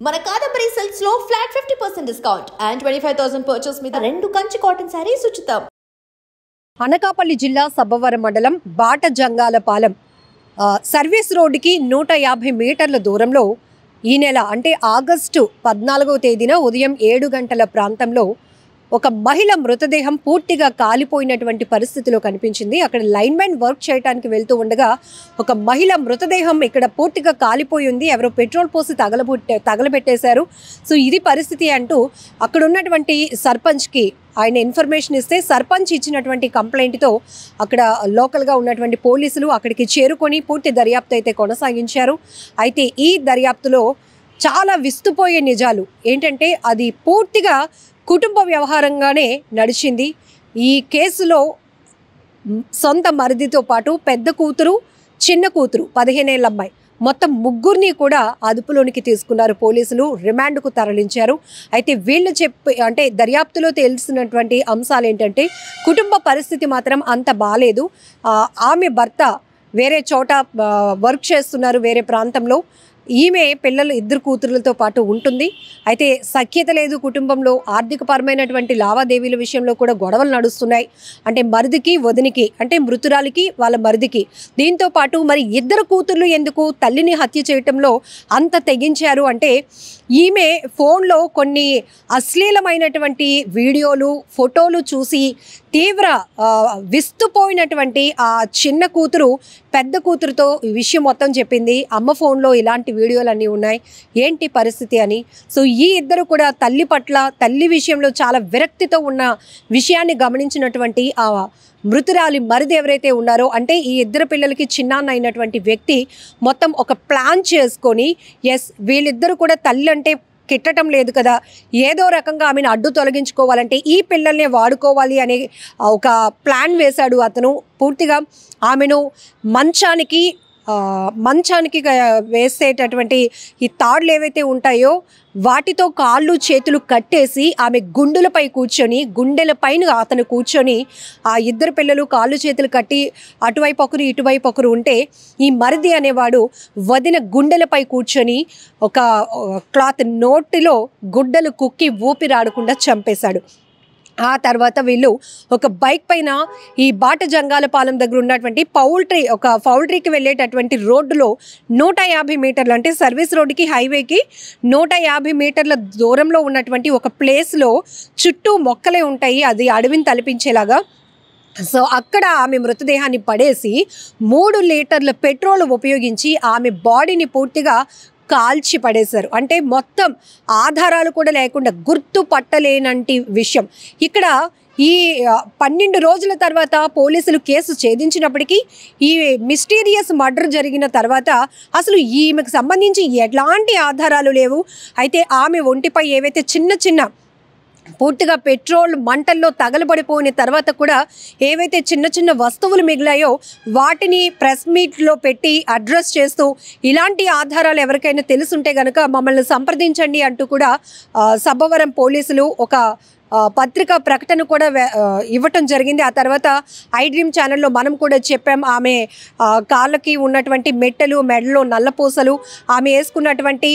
మన కాదంబరి సిల్క్స్ లో flat 50% discount and 25,000 purchase మీద 2 కంచి కాటన్ సారీస్ ఉచితం. అనకాపల్లి జిల్లా సబ్బవరం మండలం బాటజంగాలపాలెం సర్వీస్ రోడ్డుకి 150 మీటర్ల దూరంలో ఈ నెల అంటే ఆగస్టు 14వ తేదీన ఉదయం 7 గంటల ప్రాంతంలో ఒక మహిళ మృతదేహం పూర్తిగా కాలిపోయినటువంటి పరిస్థితిలో కనిపించింది. అక్కడ లైన్మెన్ వర్క్ చేయడానికి వెళ్తూ ఉండగా ఒక మహిళ మృతదేహం ఇక్కడ పూర్తిగా కాలిపోయి ఉంది. ఎవరో పెట్రోల్ పోసి తగలబెట్టేశారు. సో ఇది పరిస్థితి అంటూ అక్కడ ఉన్నటువంటి సర్పంచ్కి ఆయన ఇన్ఫర్మేషన్ ఇస్తే సర్పంచ్ ఇచ్చినటువంటి కంప్లైంట్తో అక్కడ లోకల్గా ఉన్నటువంటి పోలీసులు అక్కడికి చేరుకొని పూర్తి దర్యాప్తు అయితే కొనసాగించారు. అయితే ఈ దర్యాప్తులో చాలా విస్తుపోయే నిజాలు ఏంటంటే అది పూర్తిగా కుటుంబ వ్యవహారంగానే నడిచింది. ఈ కేసులో సొంత మరిదితో పాటు పెద్ద కూతురు, చిన్న కూతురు 15 ఏళ్ల అమ్మాయి మొత్తం ముగ్గురిని కూడా అదుపులోనికి తీసుకున్నారు పోలీసులు, రిమాండ్కు తరలించారు. అయితే వీళ్ళు అంటే దర్యాప్తులో తెలిసినటువంటి అంశాలు ఏంటంటే కుటుంబ పరిస్థితి మాత్రం అంత బాలేదు. ఆమె భర్త వేరే చోట వర్క్ చేస్తున్నారు, వేరే ప్రాంతంలో. ఈమె పిల్లలు 2 కూతురులతో పాటు ఉంటుంది. అయితే సఖ్యత లేదు కుటుంబంలో. ఆర్థికపరమైనటువంటి లావాదేవీల విషయంలో కూడా గొడవలు నడుస్తున్నాయి. అంటే మరిదికి వదినికి, అంటే మృతురాలికి వాళ్ళ మరిదికి. దీంతో పాటు మరి 2 కూతుర్లు ఎందుకు తల్లిని హత్య చేయటంలో అంత తెగించారు అంటే ఈమె ఫోన్లో కొన్ని అశ్లీలమైనటువంటి వీడియోలు, ఫోటోలు చూసి తీవ్ర విస్తుపోయినటువంటి ఆ చిన్న కూతురు పెద్ద కూతురుతో ఈ విషయం మొత్తం చెప్పింది. అమ్మ ఫోన్లో ఇలాంటి వీడియోలన్నీ ఉన్నాయి, ఏంటి పరిస్థితి అని. సో ఈ 2 కూడా తల్లి పట్ల, తల్లి విషయంలో చాలా విరక్తితో ఉన్న విషయాన్ని గమనించినటువంటి ఆ మృతురాలి మరిది ఎవరైతే ఉన్నారో, అంటే ఈ 2 పిల్లలకి చిన్నాన్న అయినటువంటి వ్యక్తి మొత్తం ఒక ప్లాన్ చేసుకొని వీళ్ళిద్దరూ కూడా తల్లి అంటే కిట్టడం లేదు కదా, ఏదో రకంగా ఆమెను అడ్డు తొలగించుకోవాలంటే ఈ పిల్లల్నే వాడుకోవాలి అనే ఒక ప్లాన్ వేశాడు అతను. పూర్తిగా ఆమెను మంచానికి వేసేటటువంటి ఈ తాడులు ఏవైతే ఉంటాయో వాటితో కాళ్ళు చేతులు కట్టేసి ఆమె గుండెలపైన అతను కూర్చొని ఆ 2 పిల్లలు కాళ్ళు చేతులు కట్టి అటువైపు ఒకరు ఇటువైపు ఒకరు ఉంటే ఈ మరిది అనేవాడు వదిన గుండెలపై కూర్చొని ఒక క్లాత్ నోటిలో గుడ్డలు కుక్కి ఊపిరాడకుండా చంపేశాడు. ఆ తర్వాత వీళ్ళు ఒక బైక్ పైన ఈ బాటజంగాలపాలెం దగ్గర ఉన్నటువంటి పౌల్ట్రీకి వెళ్ళేటటువంటి రోడ్డులో 150 మీటర్లు అంటే సర్వీస్ రోడ్డుకి హైవేకి 150 మీటర్ల దూరంలో ఉన్నటువంటి ఒక ప్లేస్లో చుట్టూ మొక్కలే ఉంటాయి, అది అడవిని తలపించేలాగా. సో అక్కడ ఆమె మృతదేహాన్ని పడేసి 3 లీటర్ల పెట్రోల్ ఉపయోగించి ఆమె బాడీని పూర్తిగా కాల్చి పడేశారు. అంటే మొత్తం ఆధారాలు కూడా లేకుండా గుర్తుపట్టలేనంటి విషయం. ఇక్కడ ఈ 12 రోజుల తర్వాత పోలీసులు కేసు ఛేదించినప్పటికీ ఈ మిస్టీరియస్ మర్డర్ జరిగిన తర్వాత అసలు ఈమెకు సంబంధించి ఎలాంటి ఆధారాలు లేవు. అయితే ఆమె ఒంటిపై ఏవైతే చిన్న పూర్తిగా పెట్రోల్ మంటల్లో తగలబడిపోయిన తర్వాత కూడా ఏవైతే చిన్న వస్తువులు మిగిలాయో వాటిని ప్రెస్ మీట్లో పెట్టి అడ్రస్ చేస్తూ ఇలాంటి ఆధారాలు ఎవరికైనా తెలుసుంటే కనుక మమ్మల్ని సంప్రదించండి అంటూ కూడా సబ్బవరం పోలీసులు ఒక పత్రికా ప్రకటన కూడా ఇవ్వటం జరిగింది. ఆ తర్వాత ఐ డ్రీమ్ ఛానల్లో మనం కూడా చెప్పాం. ఆమె కాళ్ళకి ఉన్నటువంటి మెట్టలు, మెడలో నల్లపూసలు, ఆమె వేసుకున్నటువంటి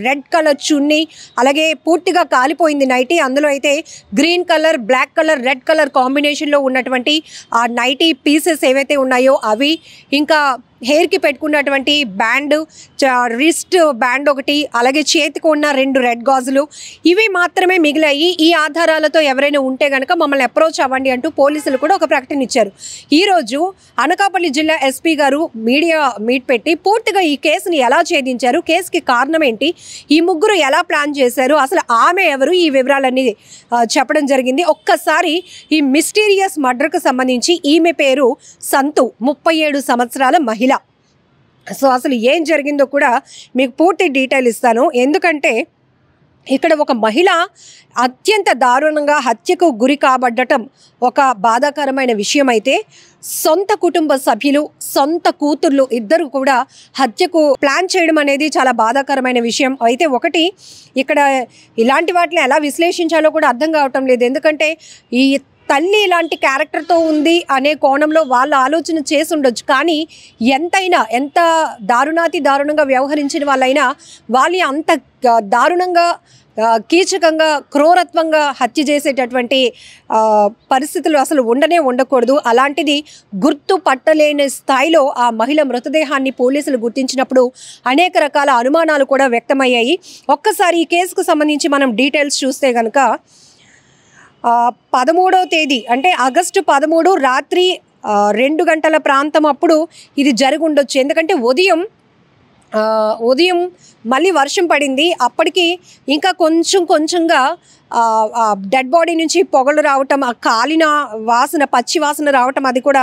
రెడ్ కలర్ చున్నీ, అలాగే పూర్తిగా కాలిపోయింది నైటీ. అందులో అయితే green colour, black colour, red colour కాంబినేషన్లో ఉన్నటువంటి ఆ నైటీ పీసెస్ ఏవైతే ఉన్నాయో అవి, ఇంకా హెయిర్కి పెట్టుకున్నటువంటి బ్యాండ్, రిస్ట్ బ్యాండ్ ఒకటి, అలాగే చేతికి ఉన్న 2 రెడ్ గాజులు, ఇవి మాత్రమే మిగిలాయి. ఈ ఆధారాలతో ఎవరైనా ఉంటే కనుక మమ్మల్ని అప్రోచ్ అవ్వండి అంటూ పోలీసులు కూడా ఒక ప్రకటన ఇచ్చారు. ఈరోజు అనకాపల్లి జిల్లా ఎస్పీ గారు మీడియా మీట్ పెట్టి పూర్తిగా ఈ కేసుని ఎలా ఛేదించారు, కేసుకి కారణం ఏంటి, ఈ ముగ్గురు ఎలా ప్లాన్ చేశారు, అసలు ఆమె ఎవరు, ఈ వివరాలన్నీ చెప్పడం జరిగింది. ఒక్కసారి ఈ మిస్టీరియస్ మర్డర్కు సంబంధించి ఈమె పేరు సంతు, 37 సంవత్సరాల మహిళ. సో అసలు ఏం జరిగిందో కూడా మీకు పూర్తి డీటెయిల్ ఇస్తాను. ఎందుకంటే ఇక్కడ ఒక మహిళ అత్యంత దారుణంగా హత్యకు గురి కాబడ్డటం ఒక బాధాకరమైన విషయం. అయితే సొంత కుటుంబ సభ్యులు, సొంత కూతుర్లు 2 కూడా హత్యకు ప్లాన్ చేయడం అనేది చాలా బాధాకరమైన విషయం. అయితే ఒకటి ఇక్కడ ఇలాంటి వాటిని ఎలా విశ్లేషించాలో కూడా అర్థం కావటం లేదు. ఎందుకంటే ఈ తల్లి ఇలాంటి క్యారెక్టర్తో ఉంది అనే కోణంలో వాళ్ళు ఆలోచన చేసి ఉండొచ్చు. కానీ ఎంత దారుణంగా వ్యవహరించిన వాళ్ళైనా వాళ్ళని అంత దారుణంగా కీచకంగా క్రూరత్వంగా హత్య చేసేటటువంటి పరిస్థితులు అసలు ఉండకూడదు. అలాంటిది గుర్తు పట్టలేని స్థాయిలో ఆ మహిళ మృతదేహాన్ని పోలీసులు గుర్తించినప్పుడు అనేక రకాల అనుమానాలు కూడా వ్యక్తమయ్యాయి. ఒక్కసారి ఈ కేసుకు సంబంధించి మనం డీటెయిల్స్ చూస్తే కనుక 13వ తేదీ అంటే ఆగస్టు 13 రాత్రి 2 గంటల ప్రాంతం అప్పుడు ఇది జరిగి ఉండొచ్చు. ఎందుకంటే ఉదయం మళ్ళీ వర్షం పడింది. అప్పటికి ఇంకా కొంచెంగా డెడ్ బాడీ నుంచి పొగలు రావటం, ఆ కాలిన వాసన, పచ్చి వాసన రావటం అది కూడా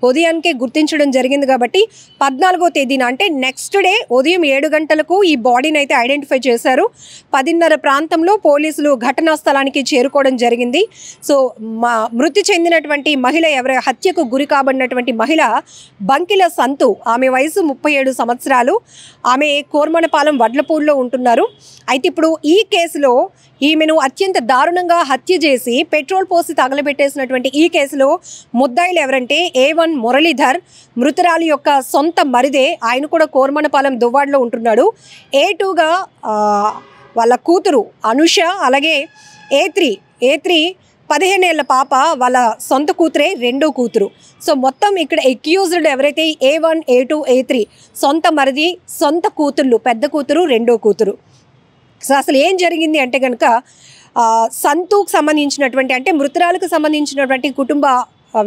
ఉదయానికే గుర్తించడం జరిగింది. కాబట్టి 14వ తేదీన అంటే నెక్స్ట్ డే ఉదయం 7 గంటలకు ఈ బాడీని అయితే ఐడెంటిఫై చేశారు. 10:30 ప్రాంతంలో పోలీసులు ఘటనా స్థలానికి చేరుకోవడం జరిగింది. సో మృతి చెందినటువంటి మహిళ హత్యకు గురి కాబడినటువంటి మహిళ బంకిల సంతు. ఆమె వయసు 37 సంవత్సరాలు. ఆమె కోర్మనపాలెం వడ్లపూడిలో ఉంటున్నారు. అయితే ఇప్పుడు ఈ కేసులో ఈమెను అత్యంత దారుణంగా హత్య చేసి పెట్రోల్ పోసి తగలబెట్టేసినటువంటి ఈ కేసులో ముద్దాయిలు ఎవరంటే A1 మురళీధర్, మృతురాలి యొక్క సొంత మరిదే. ఆయన కూడా కోర్మనపాలెం దువ్వాడలో ఉంటున్నాడు. A2గా వాళ్ళ కూతురు అనుష, అలాగే A3 15 ఏళ్ల పాప, వాళ్ళ సొంత కూతురే, రెండో కూతురు. సో మొత్తం ఇక్కడ అక్యూజ్డ్ ఎవరైతే A1, A2, A3 సొంత మరిది, సొంత కూతుళ్ళు, పెద్ద కూతురు, రెండో కూతురు. సో అసలు ఏం జరిగింది అంటే కనుక సంతూకు సంబంధించినటువంటి అంటే మృతురాలకు సంబంధించినటువంటి కుటుంబ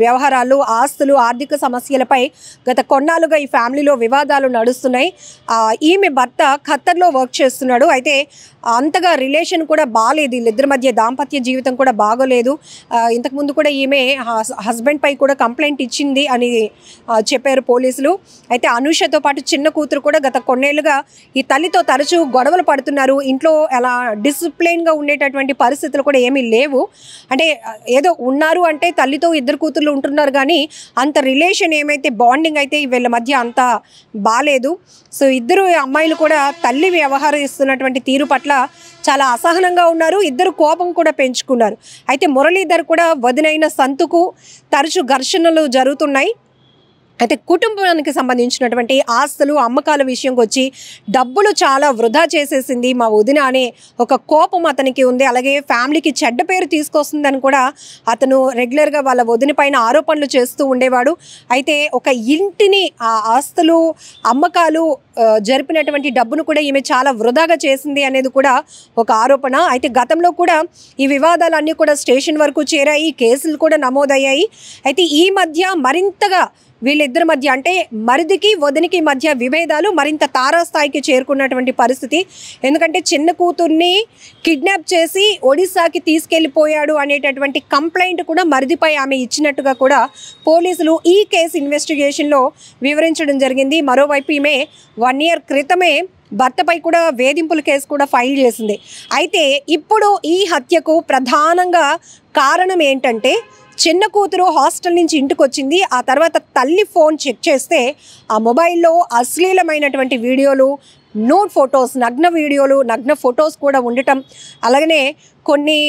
వ్యవహారాలు, ఆస్తులు, ఆర్థిక సమస్యలపై గత కొన్నాళ్ళుగా ఈ ఫ్యామిలీలో వివాదాలు నడుస్తున్నాయి. ఈమె భర్త ఖత్తర్లో వర్క్ చేస్తున్నాడు. అయితే అంతగా రిలేషన్ కూడా బాగాలేదు, వీళ్ళిద్దరి మధ్య దాంపత్య జీవితం కూడా బాగోలేదు. ఇంతకుముందు కూడా ఈమె హస్బెండ్ పై కూడా కంప్లైంట్ ఇచ్చింది అని చెప్పారు పోలీసులు. అయితే అనుషతో పాటు చిన్న కూతురు కూడా గత కొన్నేళ్లుగా ఈ తల్లితో తరచూ గొడవలు పడుతున్నారు. ఇంట్లో అలా డిసిప్లైన్గా ఉండేటటువంటి పరిస్థితులు కూడా ఏమీ లేవు. అంటే ఏదో ఉన్నారు అంటే తల్లితో ఇద్దరు కూతుర్లు ఉంటున్నారు, కానీ అంత రిలేషన్ ఏమైతే బాండింగ్ అయితే వీళ్ళ మధ్య అంత బాలేదు. సో ఇద్దరు అమ్మాయిలు కూడా తల్లి వ్యవహరిస్తున్నటువంటి తీరు పట్ల చాలా అసహనంగా ఉన్నారు. ఇద్దరు కోపం కూడా పెంచుకున్నారు. అయితే మురళీధర్ కూడా వదినైన సంతుకు తరచు ఘర్షణలు జరుగుతున్నాయి. అయితే కుటుంబానికి సంబంధించినటువంటి ఆస్తులు, అమ్మకాల విషయంకి వచ్చి డబ్బులు చాలా వృధా చేసేసింది మా వదిన అనే ఒక కోపం అతనికి ఉంది. అలాగే ఫ్యామిలీకి చెడ్డ పేరు తీసుకొస్తుందని కూడా అతను రెగ్యులర్గా వాళ్ళ వదిన పైన ఆరోపణలు చేస్తూ ఉండేవాడు. అయితే ఒక ఇంటిని ఆ ఆస్తులు, అమ్మకాలు జరిపినటువంటి డబ్బును కూడా ఈమె చాలా వృధాగా చేసింది అనేది కూడా ఒక ఆరోపణ. అయితే గతంలో కూడా ఈ వివాదాలన్నీ కూడా స్టేషన్ వరకు చేరాయి, కేసులు కూడా నమోదయ్యాయి. అయితే ఈ మధ్య మరింతగా వీళ్ళిద్దరి మధ్య అంటే మరిదికి వదినికి మధ్య విభేదాలు మరింత తారాస్థాయికి చేరుకున్నటువంటి పరిస్థితి. ఎందుకంటే చిన్న కూతుర్ని కిడ్నాప్ చేసి ఒడిశాకి తీసుకెళ్ళిపోయాడు అనేటటువంటి కంప్లైంట్ కూడా మరిదిపై ఆమె ఇచ్చినట్టుగా కూడా పోలీసులు ఈ కేసు ఇన్వెస్టిగేషన్లో వివరించడం జరిగింది. మరోవైపు ఈమె 1 year క్రితమే భర్తపై కూడా వేధింపుల కేసు కూడా ఫైల్ చేసింది. అయితే ఇప్పుడు ఈ హత్యకు ప్రధానంగా కారణం ఏంటంటే చిన్న కూతురు హాస్టల్ నుంచి ఇంటికి వచ్చింది. ఆ తర్వాత తల్లి ఫోన్ చెక్ చేస్తే ఆ మొబైల్లో అశ్లీలమైనటువంటి వీడియోలు, నూడ్ ఫొటోస్, నగ్న వీడియోలు, నగ్న ఫొటోస్ కూడా ఉండటం, అలాగనే కొన్ని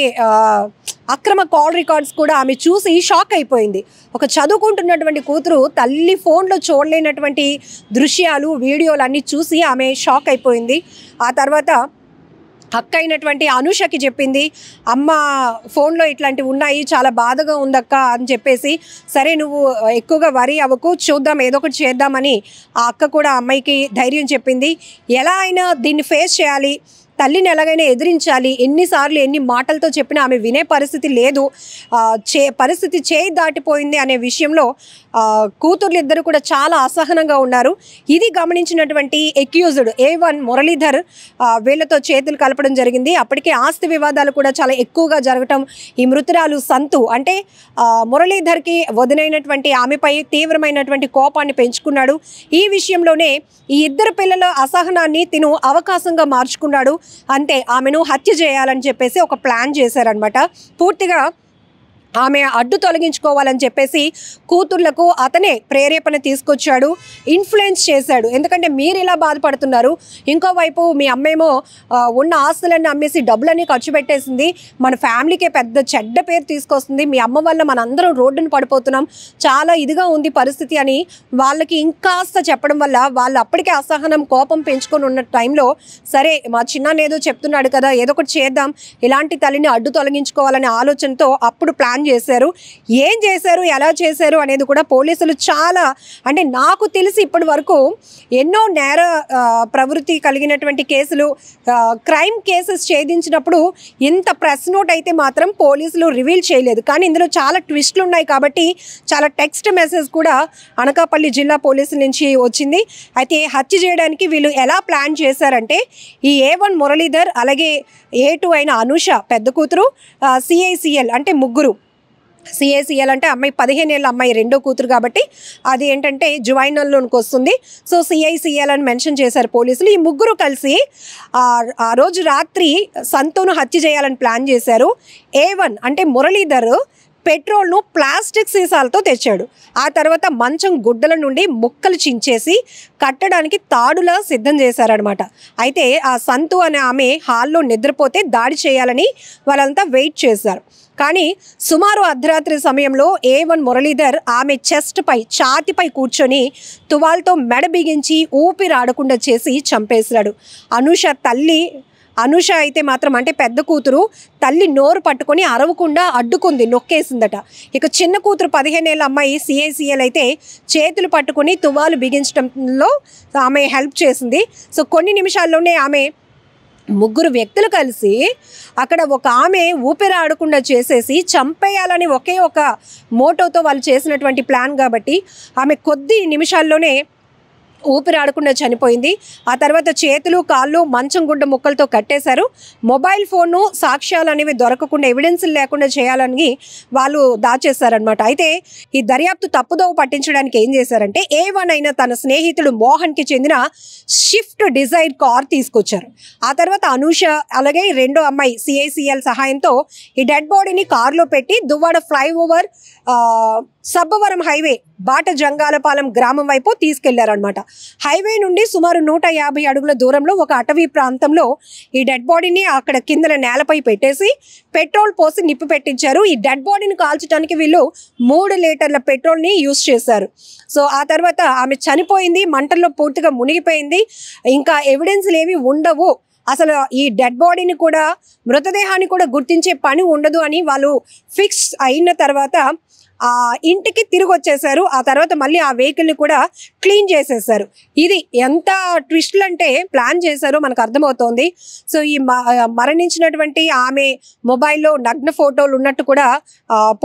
అక్రమ కాల్ రికార్డ్స్ కూడా ఆమె చూసి షాక్ అయిపోయింది. ఒక చదువుకుంటున్నటువంటి కూతురు తల్లి ఫోన్లో చూడలేనటువంటి దృశ్యాలు, వీడియోలు అన్నీ చూసి ఆమె షాక్ అయిపోయింది. ఆ తర్వాత అక్క అయినటువంటి అనుషకి చెప్పింది, అమ్మ ఫోన్లో ఇట్లాంటివి ఉన్నాయి, చాలా బాధగా ఉందక్క అని చెప్పేసి. సరే నువ్వు ఎక్కువగా వరి అవ్వకు, చూద్దాం, ఏదో ఒకటి చేద్దామని ఆ అక్క కూడా అమ్మాయికి ధైర్యం చెప్పింది. ఎలా అయినా దీన్ని ఫేస్ చేయాలి, తల్లిని ఎలాగైనా ఎదిరించాలి. ఎన్నిసార్లు ఎన్ని మాటలతో చెప్పినా ఆమె వినే పరిస్థితి లేదు. పరిస్థితి చేయి దాటిపోయింది అనే విషయంలో కూతుర్లు ఇద్దరు కూడా చాలా అసహనంగా ఉన్నారు. ఇది గమనించినటువంటి అక్యూజ్డ్ A1 మురళీధర్ వీళ్ళతో చేతులు కలపడం జరిగింది. అప్పటికే ఆస్తి వివాదాలు కూడా చాలా ఎక్కువగా జరగటం, ఈ మృతురాలు సంతు అంటే మురళీధర్కి వదినైనటువంటి ఆమెపై తీవ్రమైనటువంటి కోపాన్ని పెంచుకున్నాడు. ఈ విషయంలోనే ఈ ఇద్దరు పిల్లల అసహనాన్ని తిను అవకాశంగా మార్చుకున్నాడు. అంతే, ఆమెను హత్య చేయాలని చెప్పేసి ఒక ప్లాన్ చేశారనమాట. పూర్తిగా ఆమె అడ్డు తొలగించుకోవాలని చెప్పేసి కూతుర్లకు అతనే ప్రేరేపణ తీసుకొచ్చాడు, ఇన్ఫ్లుయెన్స్ చేశాడు. ఎందుకంటే మీరు ఇలా బాధపడుతున్నారు, ఇంకోవైపు మీ అమ్మేమో ఉన్న ఆస్తులన్నీ అమ్మేసి డబ్బులన్నీ ఖర్చు పెట్టేసింది, మన ఫ్యామిలీకే పెద్ద చెడ్డ పేరు తీసుకొస్తుంది, మీ అమ్మ వల్ల మనందరం రోడ్డును పడిపోతున్నాం, చాలా ఇదిగా ఉంది పరిస్థితి అని వాళ్ళకి ఇంకాస్త చెప్పడం వల్ల వాళ్ళు అప్పటికే అసహనం కోపం పెంచుకొని ఉన్న టైంలో సరే మా చిన్న ఏదో చెప్తున్నాడు కదా, ఏదో ఒకటి చేద్దాం, ఇలాంటి తల్లిని అడ్డు తొలగించుకోవాలనే ఆలోచనతో అప్పుడు ప్లాన్ చేశారు. ఏం చేశారు, ఎలా చేశారు అనేది కూడా పోలీసులు చాలా, అంటే నాకు తెలిసి ఇప్పటి వరకు ఎన్నో నేర ప్రవృత్తి కలిగినటువంటి కేసులు, క్రైమ్ కేసెస్ ఛేదించినప్పుడు ఇంత ప్రెస్ నోట్ అయితే మాత్రం పోలీసులు రివీల్ చేయలేదు. కానీ ఇందులో చాలా ట్విస్టులు ఉన్నాయి కాబట్టి చాలా టెక్స్ట్ మెసేజ్ కూడా అనకాపల్లి జిల్లా పోలీసుల నుంచి వచ్చింది. అయితే హత్య చేయడానికి వీళ్ళు ఎలా ప్లాన్ చేశారంటే, ఈ A1 మురళీధర్ అలాగే A2 అయిన అనుష పెద్ద కూతురు, CICL అంటే ముగ్గురు, CICL అంటే అమ్మాయి 15 ఏళ్ళ అమ్మాయి రెండో కూతురు కాబట్టి అది ఏంటంటే జువైనల్లోనికి వస్తుంది. సో CICL అని మెన్షన్ చేశారు పోలీసులు. ఈ ముగ్గురు కలిసి ఆ రోజు రాత్రి సంతోను హత్య చేయాలని ప్లాన్ చేశారు. A1 అంటే మురళీధర్ పెట్రోల్ను ప్లాస్టిక్ సీసాలతో తెచ్చాడు. ఆ తర్వాత మంచం గుడ్డల నుండి ముక్కలు చించేసి కట్టడానికి తాడులా సిద్ధం చేశారనమాట. అయితే ఆ సంతు అనే ఆమె హాల్లో నిద్రపోతే దాడి చేయాలని వాళ్ళంతా వెయిట్ చేశారు. కానీ సుమారు అర్ధరాత్రి సమయంలో A1 మురళీధర్ ఆమె చెస్ట్పై ఛాతిపై కూర్చొని తువాల్తో మెడ బిగించి ఊపిరాడకుండా చేసి చంపేశాడు. అనుష అయితే మాత్రం అంటే పెద్ద కూతురు తల్లి నోరు పట్టుకొని అరవకుండా అడ్డుకుంది, నొక్కేసిందట. ఇక చిన్న కూతురు 15 ఏళ్ళ అమ్మాయి CICL అయితే చేతులు పట్టుకొని తువాలు బిగించడంలో ఆమె హెల్ప్ చేసింది. సో కొన్ని నిమిషాల్లోనే ఆమె ముగ్గురు వ్యక్తులు కలిసి అక్కడ ఒక ఆమె ఊపిరాడకుండా చేసేసి చంపేయాలని ఒకే ఒక మోటోతో వాళ్ళు చేసినటువంటి ప్లాన్ కాబట్టి ఆమె కొద్ది నిమిషాల్లోనే ఊపిరాడకుండా చనిపోయింది. ఆ తర్వాత చేతులు కాళ్ళు మంచం గుడ్డ ముక్కలతో కట్టేశారు. మొబైల్ ఫోను సాక్ష్యాలు అనేవి దొరకకుండా ఎవిడెన్స్లు లేకుండా చేయాలని వాళ్ళు దాచేశారనమాట. అయితే ఈ దర్యాప్తు తప్పుదోవ పట్టించడానికి ఏం చేశారంటే A1 అయిన తన స్నేహితుడు మోహన్కి చెందిన షిఫ్ట్ డిజైర్ కార్ తీసుకొచ్చారు. ఆ తర్వాత అనూష అలాగే రెండో అమ్మాయి CICL సహాయంతో ఈ డెడ్ బాడీని కారులో పెట్టి దువ్వాడ ఫ్లైఓవర్ సబ్బవరం హైవే బాట జంగాలపాలెం గ్రామం వైపు తీసుకెళ్లారనమాట. హైవే నుండి సుమారు 150 అడుగుల దూరంలో ఒక అటవీ ప్రాంతంలో ఈ డెడ్ బాడీని అక్కడ కిందన నేలపై పెట్టేసి పెట్రోల్ పోసి నిప్పు పెట్టించారు. ఈ డెడ్ బాడీని కాల్చడానికి వీళ్ళు 3 లీటర్ల పెట్రోల్ని యూజ్ చేశారు. సో ఆ తర్వాత ఆమె చనిపోయింది, మంటల్లో పూర్తిగా మునిగిపోయింది, ఇంకా ఎవిడెన్స్లు ఏవి ఉండవు, అసలు ఈ డెడ్ బాడీని కూడా మృతదేహాన్ని కూడా గుర్తించే పని ఉండదు అని వాళ్ళు ఫిక్స్ అయిన తర్వాత ఆ ఇంటికి తిరిగి వచ్చేసారు. ఆ తర్వాత మళ్ళీ ఆ వెహికల్ని కూడా క్లీన్ చేసేసారు. ఇది ఎంత ట్విస్ట్లు అంటే ప్లాన్ చేశారో మనకు అర్థమవుతోంది. సో ఈ మరణించినటువంటి ఆమె మొబైల్లో నగ్న ఫోటోలు ఉన్నట్టు కూడా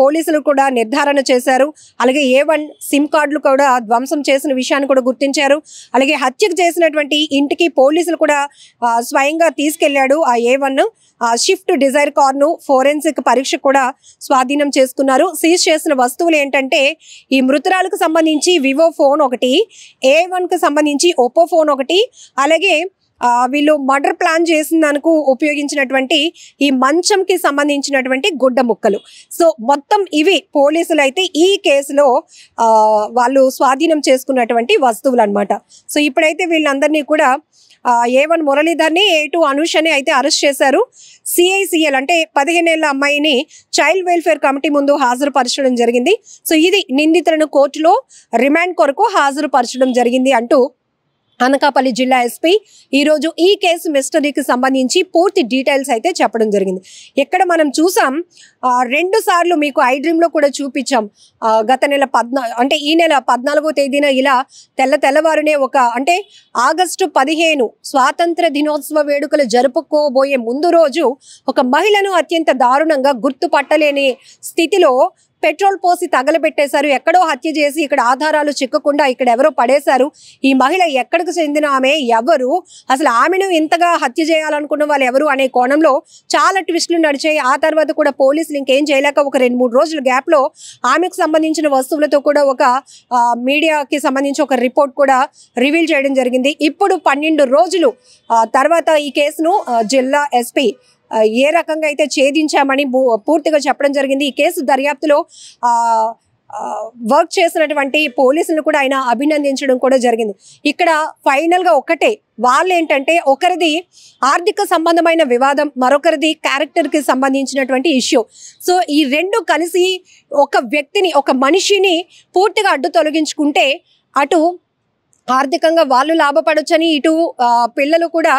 పోలీసులు కూడా నిర్ధారణ చేశారు. అలాగే A1 సిమ్ కార్డులు కూడా ధ్వంసం చేసిన విషయాన్ని కూడా గుర్తించారు. అలాగే హత్యకు చేసినటువంటి ఇంటికి పోలీసులు కూడా స్వయంగా తీసుకెళ్లాడు ఆ A1. షిఫ్ట్ డిజైర్ కార్ను ఫోరెన్సిక్ పరీక్ష కూడా స్వాధీనం చేసుకున్నారు. సీజ్ చేసిన వస్తువులు ఏంటంటే ఈ మృతురాలకు సంబంధించి వివో ఫోన్ ఒకటి, A1కి సంబంధించి ఒప్పో ఫోన్ ఒకటి, అలాగే వీళ్ళు మర్డర్ ప్లాన్ చేసినందుకు ఉపయోగించినటువంటి ఈ మంచంకి సంబంధించినటువంటి గుడ్డ ముక్కలు. సో మొత్తం ఇవి పోలీసులు అయితే ఈ కేసులో వాళ్ళు స్వాధీనం చేసుకున్నటువంటి వస్తువులు అనమాట. సో ఇప్పుడైతే వీళ్ళందరినీ కూడా A1 మురళీధర్ని, A2 అనుషని అయితే అరెస్ట్ చేశారు. CICL అంటే 15 ఏళ్ల అమ్మాయిని చైల్డ్ వెల్ఫేర్ కమిటీ ముందు హాజరుపరచడం జరిగింది. సో ఇది నిందితులను కోర్టులో రిమాండ్ కొరకు హాజరుపరచడం జరిగింది అంటూ అనకాపల్లి జిల్లా SP ఈరోజు ఈ కేసు మిస్టరీకి సంబంధించి పూర్తి డీటెయిల్స్ అయితే చెప్పడం జరిగింది. ఇక్కడ మనం చూసాం 2 సార్లు మీకు ఐడ్రీమ్లో కూడా చూపించాం. గత నెల ఈ నెల 14వ తేదీన ఇలా తెల్లవారునే అంటే ఆగస్టు 15 స్వాతంత్ర దినోత్సవ వేడుకలు జరుపుకోబోయే ముందు రోజు ఒక మహిళను అత్యంత దారుణంగా గుర్తుపట్టలేని స్థితిలో పెట్రోల్ పోసి తగలబెట్టేశారు. ఎక్కడో హత్య చేసి ఇక్కడ ఆధారాలు చిక్కకుండా ఇక్కడ ఎవరో పడేశారు. ఈ మహిళ ఎక్కడికి చెందిన ఆమె, ఎవరు, అసలు ఆమెను ఇంతగా హత్య చేయాలనుకున్న వాళ్ళు ఎవరు అనే కోణంలో చాలా ట్విస్టులు నడిచాయి. ఆ తర్వాత కూడా పోలీసులు ఇంకేం చేయలేక ఒక 2-3 రోజుల గ్యాప్లో ఆమెకు సంబంధించిన వస్తువులతో కూడా ఒక మీడియాకి సంబంధించి ఒక రిపోర్ట్ కూడా రివీల్ చేయడం జరిగింది. ఇప్పుడు 12 రోజులు తర్వాత ఈ కేసును జిల్లా SP ఏ రకంగా అయితే ఛేదించామని పూర్తిగా చెప్పడం జరిగింది. ఈ కేసు దర్యాప్తులో వర్క్ చేసినటువంటి పోలీసులను కూడా ఆయన అభినందించడం కూడా జరిగింది. ఇక్కడ ఫైనల్గా ఒకటే, వాళ్ళు ఏంటంటే ఒకరిది ఆర్థిక సంబంధమైన వివాదం, మరొకరిది క్యారెక్టర్కి సంబంధించినటువంటి ఇష్యూ. సో ఈ రెండు కలిసి ఒక వ్యక్తిని, ఒక మనిషిని పూర్తిగా అడ్డు తొలగించుకుంటే అటు ఆర్థికంగా వాళ్ళు లాభపడొచ్చని, ఇటు పిల్లలు కూడా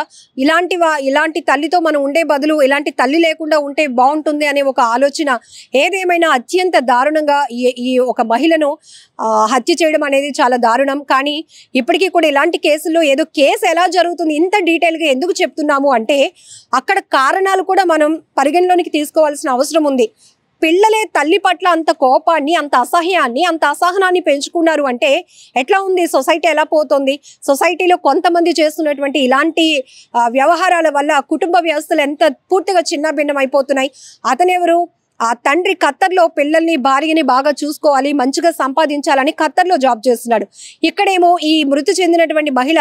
ఇలాంటి తల్లితో మనం ఉండే బదులు ఇలాంటి తల్లి లేకుండా ఉంటే బాగుంటుంది అనే ఒక ఆలోచన. ఏదేమైనా అత్యంత దారుణంగా ఈ ఒక మహిళను హత్య చేయడం అనేది చాలా దారుణం. కానీ ఇప్పటికీ కూడా ఇలాంటి కేసుల్లో ఏదో కేసు ఎలా జరుగుతుంది ఇంత డీటెయిల్గా ఎందుకు చెప్తున్నాము అంటే అక్కడ కారణాలు కూడా మనం పరిగణలోనికి తీసుకోవాల్సిన అవసరం ఉంది. పిల్లలే తల్లి పట్ల అంత కోపాన్ని, అంత అసహ్యాన్ని, అంత అసహనాన్ని పెంచుకున్నారు అంటే ఎట్లా ఉంది సొసైటీ, ఎలా పోతుంది? సొసైటీలో కొంతమంది చేస్తున్నటువంటి ఇలాంటి వ్యవహారాల వల్ల కుటుంబ వ్యవస్థలు ఎంత పూర్తిగా చిన్న భిన్నం అయిపోతున్నాయి. అతనెవరు? ఆ తండ్రి ఖత్తర్లో పిల్లల్ని, భార్యని బాగా చూసుకోవాలి, మంచిగా సంపాదించాలని ఖత్తర్లో జాబ్ చేస్తున్నాడు. ఇక్కడేమో ఈ మృతి చెందినటువంటి మహిళ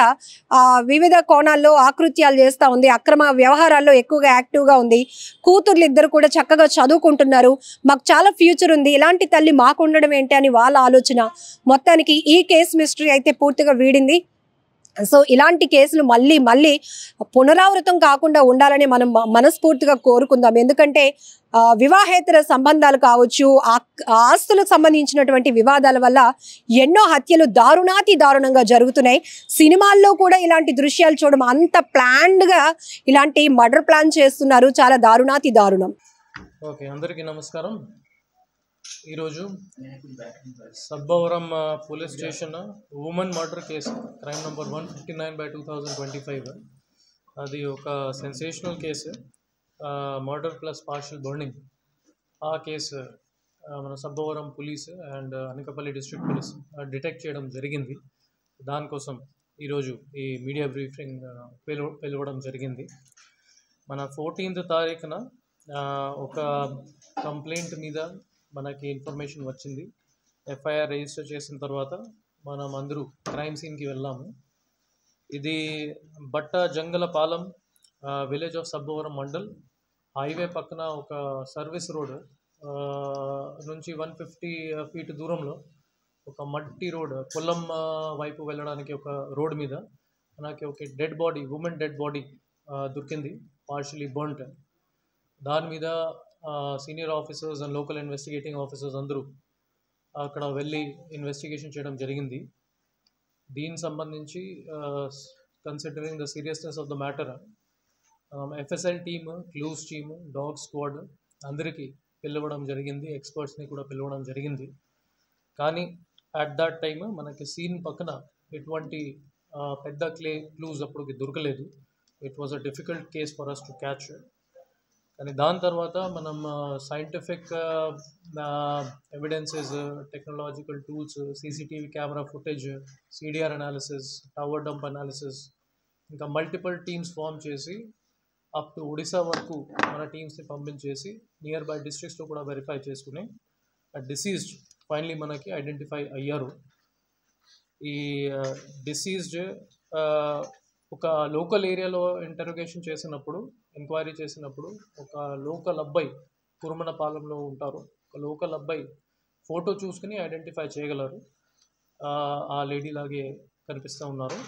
వివిధ కోణాల్లో ఆకృత్యాలు చేస్తూ ఉంది, అక్రమ వ్యవహారాల్లో ఎక్కువగా యాక్టివ్గా ఉంది. కూతుర్లు ఇద్దరు కూడా చక్కగా చదువుకుంటున్నారు, మాకు చాలా ఫ్యూచర్ ఉంది, ఇలాంటి తల్లి మాకు ఉండడం ఏంటి అని వాళ్ళ ఆలోచన. మొత్తానికి ఈ కేసు మిస్టరీ అయితే పూర్తిగా వీడింది. సో ఇలాంటి కేసులు మళ్ళీ మళ్ళీ పునరావృతం కాకుండా ఉండాలని మనం మనస్ఫూర్తిగా కోరుకుందాం. ఎందుకంటే వివాహేతర సంబంధాలు కావచ్చు, ఆస్తులకు సంబంధించినటువంటి వివాదాల వల్ల ఎన్నో హత్యలు దారుణంగా జరుగుతున్నాయి. సినిమాల్లో కూడా ఇలాంటి దృశ్యాలు చూడడం, అంత ప్లాన్డ్గా ఇలాంటి మర్డర్ ప్లాన్ చేస్తున్నారు. చాలా దారుణం. ఓకే, అందరికీ నమస్కారం. ఈరోజు Sabbavaram police station women murder case, crime number 159/2025. అది ఒక sensational case, murder plus partial burning. ఆ కేసు మన Sabbavaram police and Anakapalli district police detect చేయడం జరిగింది. దానికోసం ఈరోజు ఈ మీడియా బ్రీఫింగ్ పిలవడం జరిగింది. మన 14th తారీఖున ఒక కంప్లైంట్ మీద మనకి ఇన్ఫర్మేషన్ వచ్చింది. ఎఫ్ఐఆర్ రిజిస్టర్ చేసిన తర్వాత మనం అందరూ క్రైమ్ సీన్కి వెళ్ళాము. ఇది బట్ట Jangalapalem village of Sabbavaram mandal, highway పక్కన ఒక సర్వీస్ రోడ్ నుంచి 150 feet దూరంలో ఒక మట్టి రోడ్, పొలం వైపు వెళ్ళడానికి ఒక రోడ్ మీద మనకి ఒక dead body, women dead body దొరికింది, పార్షియలీ బర్న్ట్. దాని మీద senior officers and local investigating officers అందరూ అక్కడ వెళ్ళి ఇన్వెస్టిగేషన్ చేయడం జరిగింది. దీనికి సంబంధించి considering the seriousness of the matter, FSL team, clues team, dog squad అందరికీ పిలవడం జరిగింది, ఎక్స్పర్ట్స్ని కూడా పిలవడం జరిగింది. కానీ అట్ దట్ టైమ్ మనకి సీన్ పక్కన ఎటువంటి పెద్ద క్లూస్ అప్పటికి దొరకలేదు. It was a difficult case for us to catch. కానీ దాని తర్వాత మనం scientific evidences, technological tools, CCTV camera footage, CDR analysis, tower dump analysis, ఇంకా మల్టిపుల్ టీమ్స్ ఫామ్ చేసి అప్ టు ఒడిశా వరకు మన టీమ్స్ని పంపించేసి నియర్ బై డిస్ట్రిక్ట్స్లో కూడా వెరిఫై చేసుకుని డిసీజ్డ్ ఫైనలీ మనకి ఐడెంటిఫై అయ్యారు. ఈ డిసీజ్డ్ ఒక లోకల్ ఏరియాలో ఇంటరోగేషన్ చేసినప్పుడు, ఎంక్వైరీ చేసినప్పుడు ఒక లోకల్ అబ్బాయి కురుమనపాలెంలో ఉంటారు. ఒక లోకల్ అబ్బాయి ఫోటో చూసుకుని ఐడెంటిఫై చేయగలరు, ఆ లేడీ లాగే కనిపిస్తూ ఉన్నారు.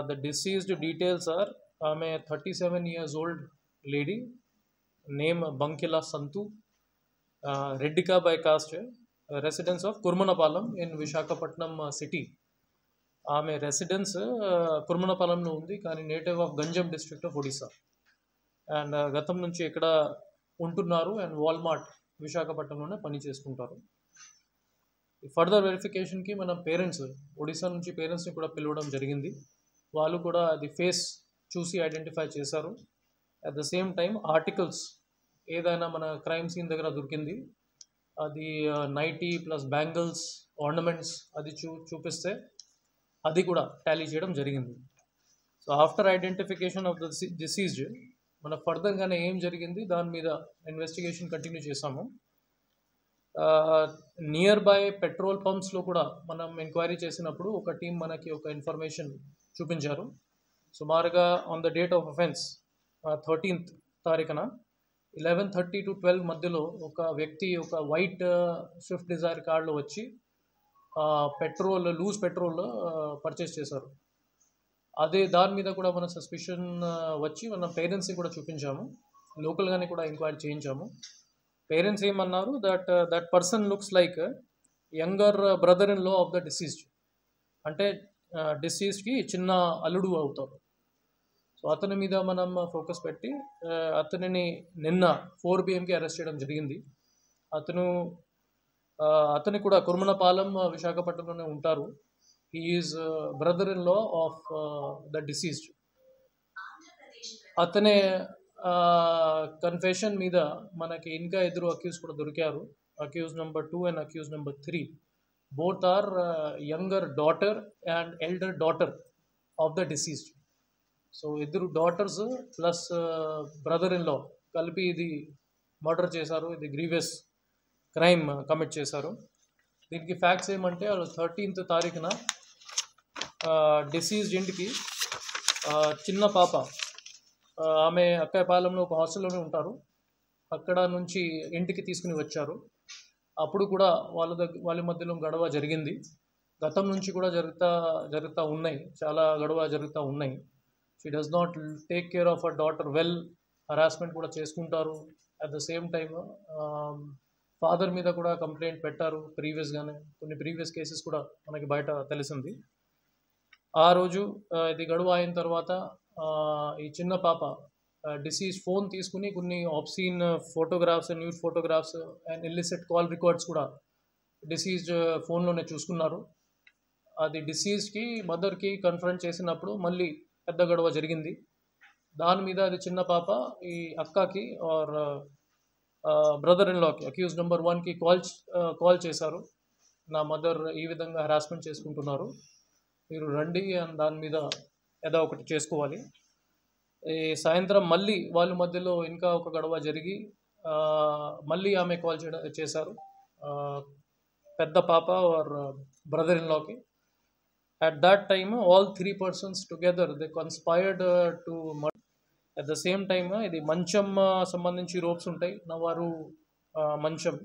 ద డిసీజ్డ్ డీటెయిల్స్ ఆర్, ఆమె 37 years old lady, name Bankila Santu, Reddika by caste, residence of Kurumanapalem in Visakhapatnam city. ఆమె రెసిడెన్స్ కురుమనపాలెంలో ఉంది, కానీ native of Ganjam district of Odisha. And గతం నుంచి ఇక్కడ ఉంటున్నారు అండ్ వాల్మార్ట్ విశాఖపట్నంలోనే పని చేసుకుంటారు. ఫర్దర్ వెరిఫికేషన్కి మన పేరెంట్స్, ఒడిశా నుంచి పేరెంట్స్ని కూడా పిలవడం జరిగింది. వాళ్ళు కూడా అది ఫేస్ చూసి ఐడెంటిఫై చేశారు. At the same time articles ఏదైనా మన క్రైమ్ సీన్ దగ్గర దొరికింది, అది నైటీ ప్లస్ బ్యాంగిల్స్, ఆర్నమెంట్స్ అది చూపిస్తే అది కూడా టాలీ చేయడం జరిగింది. So after identification of the diseased మన ఫర్దర్గానే ఏం జరిగింది దాని మీద ఇన్వెస్టిగేషన్ కంటిన్యూ చేసాము. నియర్ బై పెట్రోల్ పంప్స్లో కూడా మనం ఎంక్వైరీ చేసినప్పుడు ఒక టీం మనకి ఒక ఇన్ఫర్మేషన్ చూపించారు. సుమారుగా on the date of offence 13th తారీఖున 11:30 to 12 మధ్యలో ఒక వ్యక్తి ఒక వైట్ స్విఫ్ట్ డిజైర్ కార్లో వచ్చి లూజ్ పెట్రోల్ పర్చేస్ చేశారు. అదే దాని మీద కూడా మన సస్పిషన్ వచ్చి మన పేరెంట్స్ని కూడా చూపించాము, లోకల్గానే కూడా ఎంక్వైరీ చేయించాము. పేరెంట్స్ ఏమన్నారు, that person looks like younger brother in law of the diseased, అంటే డిసీజ్డ్కి చిన్న అల్లుడు అవుతారు. సో అతని మీద మనం ఫోకస్ పెట్టి అతనిని నిన్న 4 PM అరెస్ట్ చేయడం జరిగింది. అతని కూడా కుర్మనపాలెం విశాఖపట్నంలోనే ఉంటారు. He is brother in law of the deceased. అతనే కన్ఫెషన్ మీద మనకి ఇంకా ఇద్దరు అక్యూజ్ కూడా దొరికారు. Accuse number 2 and accuse number 3. Both are younger daughter and elder daughter of the deceased. So ఇద్దరు daughters plus brother in law కలిపి ఇది మర్డర్ చేశారు. ఇది గ్రీవియస్ క్రైమ్ కమిట్ చేశారు. దీనికి ఫ్యాక్ట్స్ ఏమంటే వాళ్ళు 13th తారీఖున డిసీజ్డ్ ఇంటికి చిన్న పాప, ఆమె అక్కయ్యపాలెంలో ఒక హాస్టల్లోనే ఉంటారు, అక్కడ నుంచి ఇంటికి తీసుకుని వచ్చారు. అప్పుడు కూడా వాళ్ళ మధ్యలో గొడవ జరిగింది. గతం నుంచి కూడా జరుగుతూ ఉన్నాయి, చాలా గొడవ జరుగుతూ ఉన్నాయి. She does not take care of a daughter well, harassment కూడా చేసుకుంటారు. At the same time father మీద కూడా కంప్లైంట్ పెట్టారు ప్రీవియస్గానే. కొన్ని ప్రీవియస్ కేసెస్ కూడా మనకి బయట తెలిసింది. ఆ రోజు ఇది గడువు అయిన తర్వాత ఈ చిన్న పాప డిసీజ్ ఫోన్ తీసుకుని కొన్ని obscene photographs, nude photographs and illicit call records కూడా డిసీజ్డ్ ఫోన్లోనే చూసుకున్నారు. అది డిసీజ్కి మదర్కి కన్ఫరెంట్ చేసినప్పుడు మళ్ళీ పెద్ద గొడవ జరిగింది. దాని మీద అది చిన్న పాప ఈ అక్కకి ఆర్ బ్రదర్ ఇన్ లాకి అక్యూజ్ నెంబర్ 1కి కాల్ చేశారు. నా మదర్ ఈ విధంగా హరాస్మెంట్ చేసుకుంటున్నారు, మీరు రండి అని దాని మీద ఏదో ఒకటి చేసుకోవాలి. ఈ సాయంత్రం మళ్ళీ వాళ్ళ మధ్యలో ఇంకా ఒక గొడవ జరిగి మళ్ళీ ఆమె కాల్ చేశారు పెద్ద పాప ఆర్ బ్రదర్ ఇన్ లాకి. At that time, all 3 persons together, they conspired to murder. At the same time, ఇది మంచం సంబంధించి రోప్స్ ఉంటాయి, నవారు మంచం,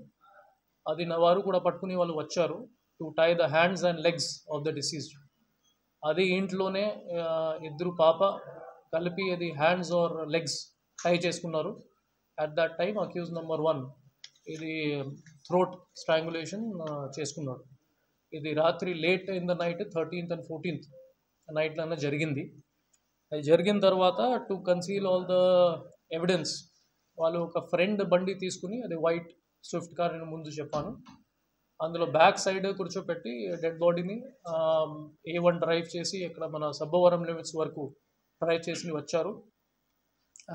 అది నవారు కూడా పట్టుకుని వాళ్ళు వచ్చారు to tie the hands and legs of the deceased. అది ఇంట్లోనే ఇద్దరు పాప కలిపి అది హ్యాండ్స్ ఆర్ లెగ్స్ టై చేసుకున్నారు. At that time accused number 1 ఇది థ్రోట్ స్ట్రాంగులేషన్ చేసుకున్నాడు. ఇది రాత్రి late in the night 13th and 14th నైట్లోనే జరిగింది. అది జరిగిన తర్వాత to conceal all the evidence వాళ్ళు ఒక ఫ్రెండ్ బండి తీసుకుని, అది వైట్ స్విఫ్ట్ కార్ నేను ముందు చెప్పాను, అందులో బ్యాక్ సైడ్ కూర్చోపెట్టి డెడ్ బాడీని A1 డ్రైవ్ చేసి ఇక్కడ మన సబ్బవరం లిమిట్స్ వరకు డ్రైవ్ చేసి వచ్చారు.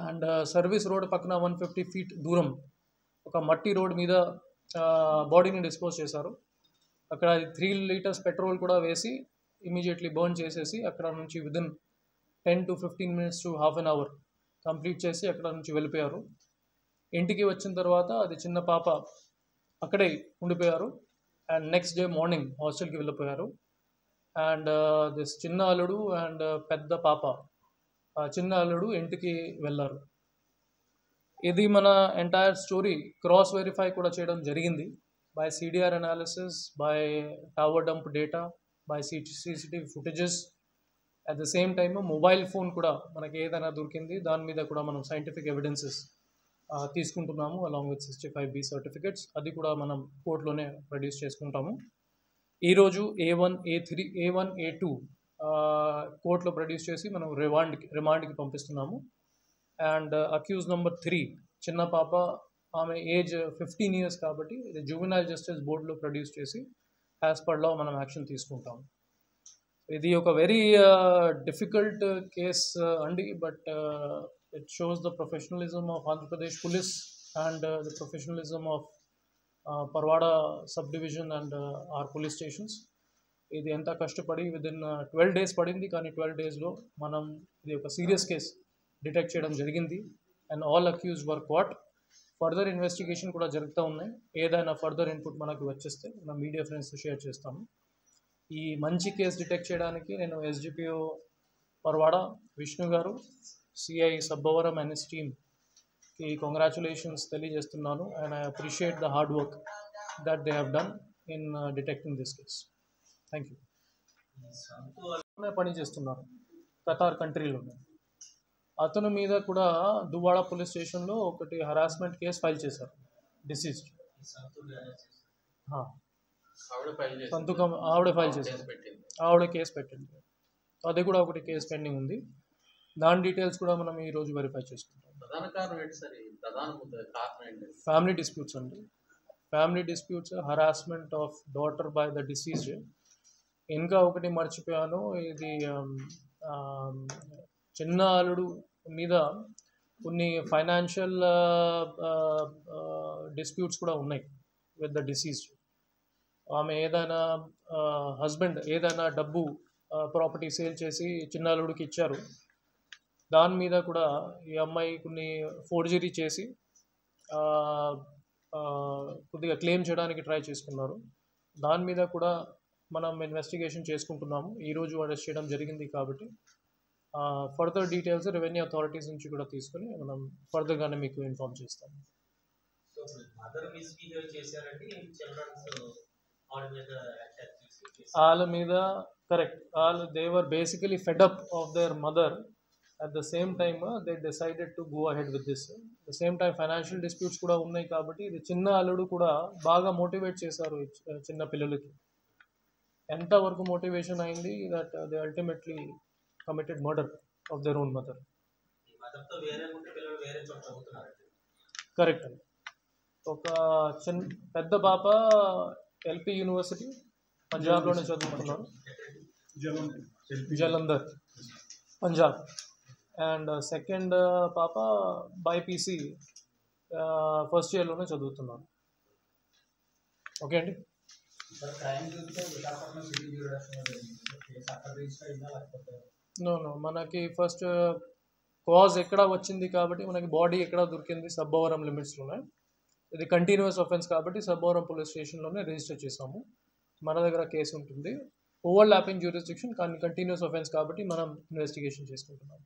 అండ్ సర్వీస్ రోడ్ పక్కన 150 feet దూరం ఒక మట్టి రోడ్ మీద బాడీని డిస్పోజ్ చేశారు. అక్కడ 3 liters పెట్రోల్ కూడా వేసి ఇమీడియట్లీ బర్న్ చేసేసి అక్కడ నుంచి within 10 to 15 minutes to half an hour complete చేసి అక్కడ నుంచి వెళ్ళిపోయారు. ఇంటికి వచ్చిన తర్వాత అది చిన్న పాప అక్కడే ఉండిపోయారు. అండ్ నెక్స్ట్ డే మార్నింగ్ హాస్టల్కి వెళ్ళిపోయారు. అండ్ దిస్ చిన్న అల్లుడు అండ్ పెద్ద పాప, చిన్న అల్లుడు ఇంటికి వెళ్ళారు. ఇది మన ఎంటైర్ స్టోరీ క్రాస్ వెరిఫై కూడా చేయడం జరిగింది by CDR analysis, by tower dump data, by CCTV footages. At the same time mobile phone కూడా మనకి ఏదైనా దొరికింది, దాని మీద కూడా మనం సైంటిఫిక్ ఎవిడెన్సెస్ తీసుకుంటున్నాము అలాంగ్ విత్ 65B సర్టిఫికెట్స్. అది కూడా మనం కోర్టులోనే ప్రొడ్యూస్ చేసుకుంటాము. ఈరోజు A1, A3, A1, A2 కోర్టులో ప్రొడ్యూస్ చేసి మనం రిమాండ్కి పంపిస్తున్నాము. అండ్ అక్యూజ్ నెంబర్ 3 చిన్న పాప, ఆమె ఏజ్ 15 years కాబట్టి ఇది జువెనైల్ జస్టిస్ బోర్డులో ప్రొడ్యూస్ చేసి యాజ్ పర్ లా మనం యాక్షన్ తీసుకుంటాం. ఇది ఒక వెరీ డిఫికల్ట్ కేస్ అండి, but it shows the professionalism of Andhra Pradesh police and the professionalism of Parwada sub division and R police stations. ఇది ఎంత కష్టపడి విదిన్ 12 days పడింది, కానీ 12 daysలో మనం ఇది ఒక సీరియస్ కేస్ డిటెక్ట్ చేయడం జరిగింది. And all accused were caught. Further investigation కూడా జరుగుతూ ఉన్నాయి. ఏదైనా ఫర్దర్ ఇన్పుట్ మనకు వచ్చేస్తే మనం మీడియా ఫ్రెండ్స్తో షేర్ చేస్తాము. ఈ మంచి కేసు డిటెక్ట్ చేయడానికి నేను SGPO పర్వాడ విష్ణు గారు, CI Sabbavaram and his team ఈ కంగ్రాచులేషన్స్ తెలియజేస్తున్నాను. And I appreciate the hard work that they have done in detecting this case. Thank you. పని చేస్తున్నారు కతార్ కంట్రీలోనే. అతని మీద కూడా దువ్వాడ పోలీస్ స్టేషన్లో ఒకటి హరాస్మెంట్ కేసు ఫైల్ చేశారు. డిసీజ్డ్ సంతకం ఆవిడ ఫైల్ చేశారు, ఆవిడ కేసు పెట్టింది. అది కూడా ఒకటి కేసు పెండింగ్ ఉంది. దాని డీటెయిల్స్ కూడా మనం ఈరోజు వెరిఫై చేసుకుంటాం. ఫ్యామిలీ డిస్ప్యూట్స్ అండి. Family disputes, harassment of daughter by the diseased. ఇంకా ఒకటి మర్చిపోయాను, ఇది చిన్న అల్లుడు మీద కొన్ని ఫైనాన్షియల్ డిస్ప్యూట్స్ కూడా ఉన్నాయి విత్ ద డిసీజ్డ్. ఆమె ఏదైనా హస్బెండ్ ఏదైనా డబ్బు ప్రాపర్టీ సేల్ చేసి చిన్న అల్లుడికి ఇచ్చారు. దాని మీద కూడా ఈ అమ్మాయి కొన్ని ఫోర్జరీ చేసి కొద్దిగా క్లెయిమ్ చేయడానికి ట్రై చేసుకున్నారు. దాని మీద కూడా మనం ఇన్వెస్టిగేషన్ చేసుకుంటున్నాము. ఈరోజు అరెస్ట్ చేయడం జరిగింది. కాబట్టి ఫర్దర్ డీటెయిల్స్ రెవెన్యూ అథారిటీస్ నుంచి కూడా తీసుకొని మనం ఫర్దర్గానే మీకు ఇన్ఫార్మ్ చేస్తాము. వాళ్ళ మీద కరెక్ట్, వాళ్ళు they were basically fed up of their mother. At the same time they decided to go ahead with this. The same time financial disputes కూడా ఉన్నాయి. కాబట్టి ఇది చిన్న అల్లుడు కూడా బాగా మోటివేట్ చేశారు చిన్న పిల్లలకి. ఎంతవరకు మోటివేషన్ అయింది that they ultimately committed murder of their own mother. Correct అండి. ఒక పెద్ద పాప ఎల్పి యూనివర్సిటీ పంజాబ్లోనే చదువుతున్నారు, జలంధర్ పంజాబ్. అండ్ సెకండ్ పాప బైపీసీ ఫస్ట్ ఇయర్లోనే చదువుతున్నారు. ఓకే అండి. నో మనకి ఫస్ట్ కాజ్ ఎక్కడ వచ్చింది కాబట్టి మనకి బాడీ ఎక్కడ దొరికింది, సబ్బవరం లిమిట్స్లోనే. ఇది కంటిన్యూస్ ఆఫెన్స్ కాబట్టి సబ్బవరం పోలీస్ స్టేషన్లోనే రిజిస్టర్ చేసాము. మన దగ్గర కేసు ఉంటుంది. ఓవర్లాపింగ్ జ్యూరిస్డిక్షన్ కానీ కంటిన్యూస్ ఆఫెన్స్ కాబట్టి మనం ఇన్వెస్టిగేషన్ చేసుకుంటున్నాం.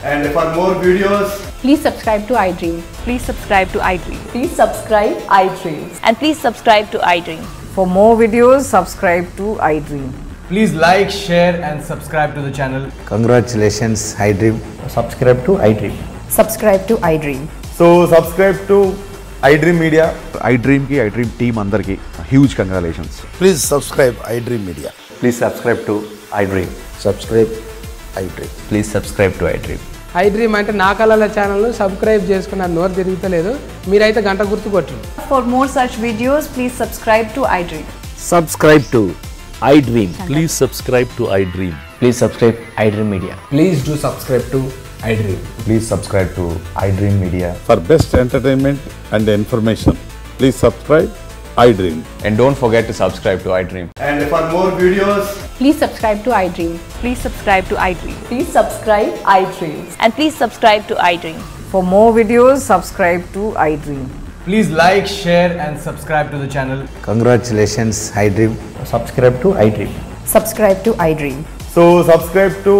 And for more videos, please subscribe to iDream. Please subscribe to iDream. Please subscribe iDream. And please subscribe to iDream. For more videos, subscribe to iDream. please like, share and subscribe to the channel. Congratulations, iDream. Subscribe to iDream. Subscribe to iDream. So subscribe to iDream Media. iDream ki iDream team andarki huge congratulations. Please subscribe iDream Media. Please subscribe to iDream. Subscribe iDream. Please subscribe to iDream. iDream అంటే నా కళల channel subscribe చేసుకున్న నోరు తిరుగుతలేదు, మీరైతే గంట గుర్తు కొట్టండి. For more such videos, please subscribe to iDream. Subscribe to iDream. Please subscribe to iDream. Please subscribe iDream Media. Please do subscribe to iDream. Please subscribe to iDream Media. For best entertainment and information, please subscribe iDream. And don't forget to subscribe to iDream. And for more videos, Please subscribe to iDream. Please subscribe to iDream. Please subscribe iDream. And please subscribe to iDream. For more videos, subscribe to iDream. please like, share and subscribe to the channel. Congratulations, iDream. Subscribe to iDream. Subscribe to iDream. So subscribe to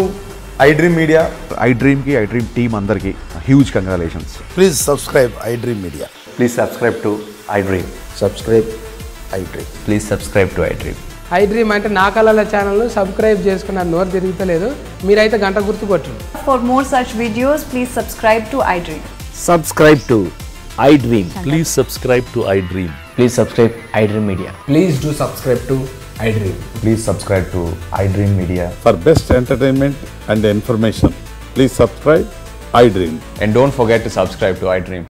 iDream Media. iDream ki iDream team andarki huge congratulations. Please subscribe iDream Media. Please subscribe to iDream. Subscribe iDream. Please subscribe to iDream. iDream అంటే నా కళల channel subscribe చేసుకున్న నోరు తిరుగుతలేదు, మీరైతే గంట గుర్తు కొట్టండి. For more such videos, please subscribe to iDream. Subscribe to iDream. Please subscribe to iDream. Please subscribe iDream Media. Please do subscribe to iDream. Please subscribe to iDream Media. For best entertainment and information, please subscribe iDream. And don't forget to subscribe to iDream.